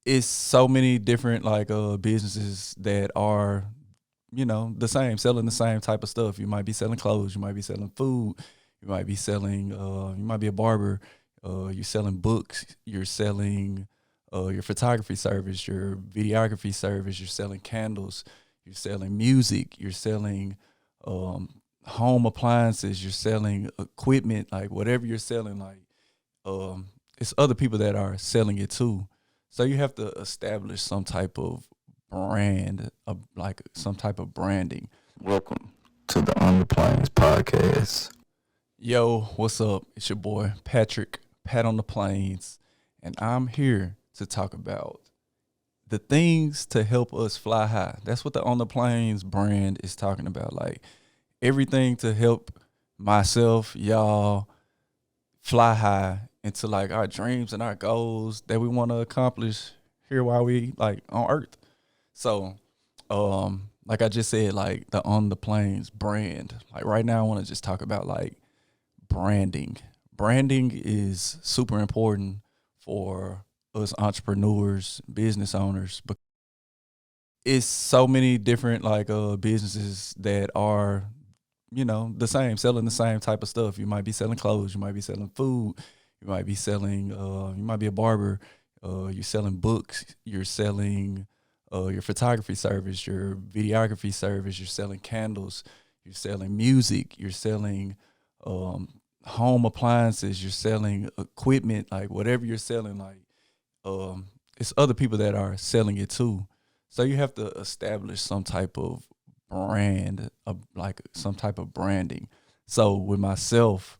It's so many different like businesses that are the same, selling the same type of stuff. You might be selling clothes, you might be selling food, you might be selling you might be a barber, you're selling books, you're selling your photography service, your videography service, you're selling candles, you're selling music, you're selling um home appliances, you're selling equipment, like whatever you're selling, like um, it's other people that are selling it too. So you have to establish some type of brand, like some type of branding. Welcome to the On the Planes podcast. Yo, what's up? It's your boy Patrick, Pat on the Planes, and I'm here to talk about the things to help us fly high. That's what the On the Planes brand is talking about. Like everything to help myself, y'all, fly high into like our dreams and our goals that we want to accomplish here while we like on earth. So like I just said, like the On the Planes brand, like right now I want to just talk about like branding. Branding is super important for us entrepreneurs, business owners, but it's so many different like businesses that are the same, selling the same type of stuff. You might be selling clothes, you might be selling food, you might be selling you might be a barber, you're selling books, you're selling your photography service, your videography service, you're selling candles, you're selling music, you're selling um home appliances, you're selling equipment, like whatever you're selling, like it's other people that are selling it too. So you have to establish some type of brand, like some type of branding. So with myself,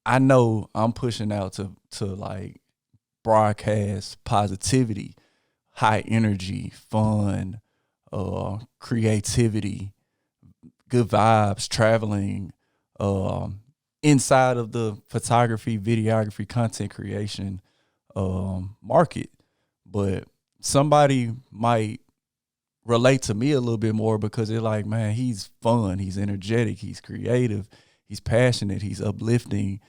I know I'm pushing out to like broadcast positivity, high energy, fun, creativity, good vibes, traveling, um, inside of the photography, videography, content creation market. But somebody might relate to me a little bit more because they're like, man, he's fun, he's energetic, he's creative, he's passionate, he's uplifting,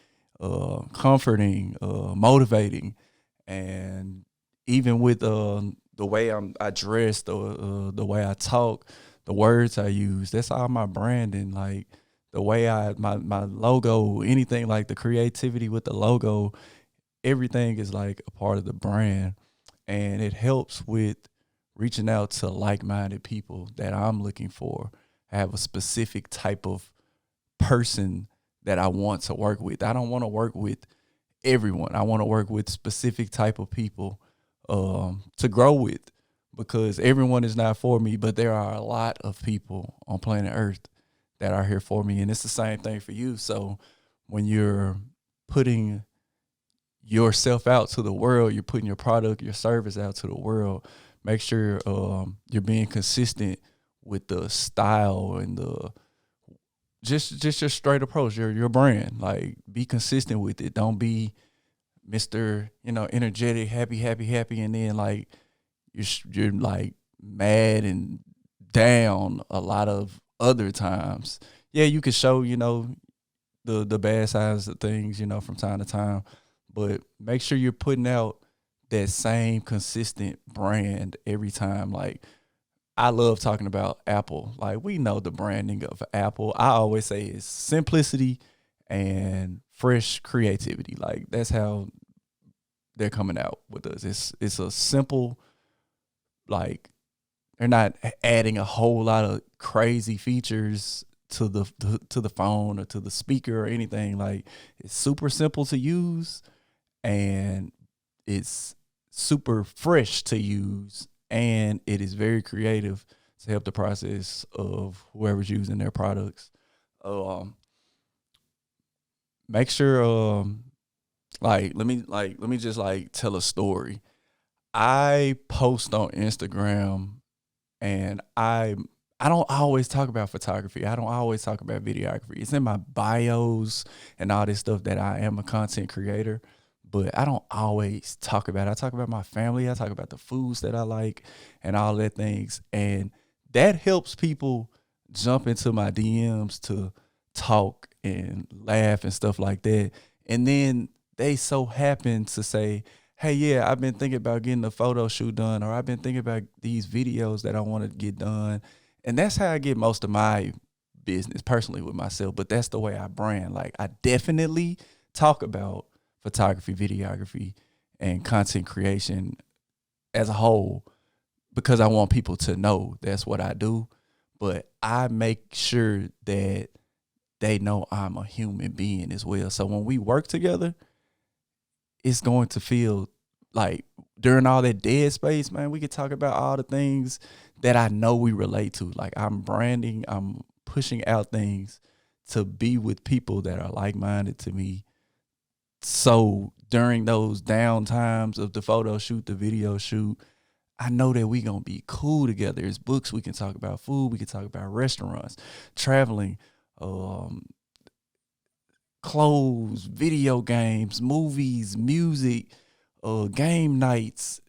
comforting, motivating, and even with the way I dress, the way I talk, the words I use, that's all my branding. Like the way my logo, anything like the creativity with the logo, everything is like a part of the brand, and it helps with reaching out to like-minded people that I'm looking for. I have a specific type of person that I want to work with. I don't want to work with everyone. I want to work with specific type of people to grow with, because everyone is not for me, but there are a lot of people on planet Earth that are here for me, and it's the same thing for you. So when you're putting yourself out to the world, you're putting your product, your service out to the world, make sure you're being consistent with the style and the just your straight approach, your brand. Like be consistent with it. Don't be Mr. Energetic, happy, happy, happy, and then like you're like mad and down a lot of other times. Yeah, you can show the bad sides of things from time to time, but make sure you're putting out that same consistent brand every time. Like I love talking about Apple. Like we know the branding of Apple. I always say it's simplicity and fresh creativity. Like that's how they're coming out with us. It's a simple, like they're not adding a whole lot of crazy features to the phone or to the speaker or anything. Like it's super simple to use, and it's super fresh to use, and it is very creative to help the process of whoever's using their products. Um, Make sure like let me just like tell a story. I post on Instagram, and I don't always talk about photography. I don't always talk about videography. It's in my bios and all this stuff that I am a content creator, but I don't always talk about it. I talk about my family. I talk about the foods that I like and all that things. And that helps people jump into my DMs to talk and laugh and stuff like that. And then they so happen to say, hey, yeah, I've been thinking about getting a photo shoot done, or I've been thinking about these videos that I want to get done. And that's how I get most of my business personally with myself. But that's the way I brand. Like, I definitely talk about photography, videography, and content creation as a whole because I want people to know that's what I do. But I make sure that they know I'm a human being as well. So when we work together, it's going to feel like during all that dead space, man, we could talk about all the things that I know we relate to. Like, I'm branding, I'm pushing out things to be with people that are like-minded to me. So during those down times of the photo shoot, the video shoot, I know that we gonna be cool together. It's books, we can talk about food, we can talk about restaurants, traveling, um, clothes, video games, movies, music, game nights,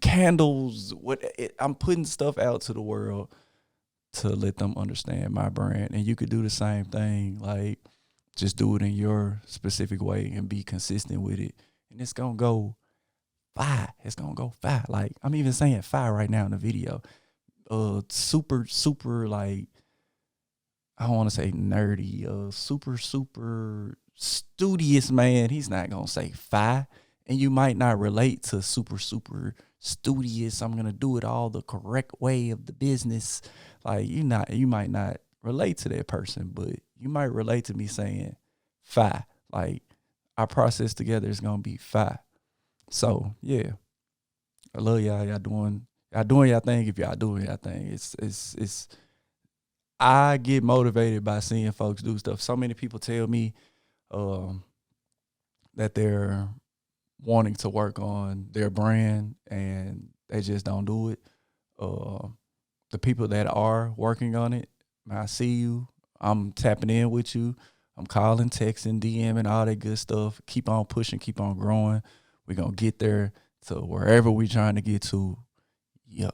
candles. I'm putting stuff out to the world to let them understand my brand, and you could do the same thing. Like, just do it in your specific way and be consistent with it, and it's gonna go fire. It's gonna go fire. Like, I'm even saying fire right now in the video. Super, super, like, I don't want to say nerdy, super, super studious man. He's not gonna say fi, and you might not relate to super, super studious. I'm gonna do it all the correct way of the business. Like, you might not relate to that person, but you might relate to me saying fi. Like, our process together is gonna be fi. So yeah, I love y'all. Y'all doing y'all thing. If y'all doing y'all thing, it's I get motivated by seeing folks do stuff. So many people tell me um, that they're wanting to work on their brand and they just don't do it. Uh, the people that are working on it, I see you. I'm tapping in with you. I'm calling, texting, DMing, all that good stuff. Keep on pushing, keep on growing. We're going to get there to wherever we're trying to get to. Yeah.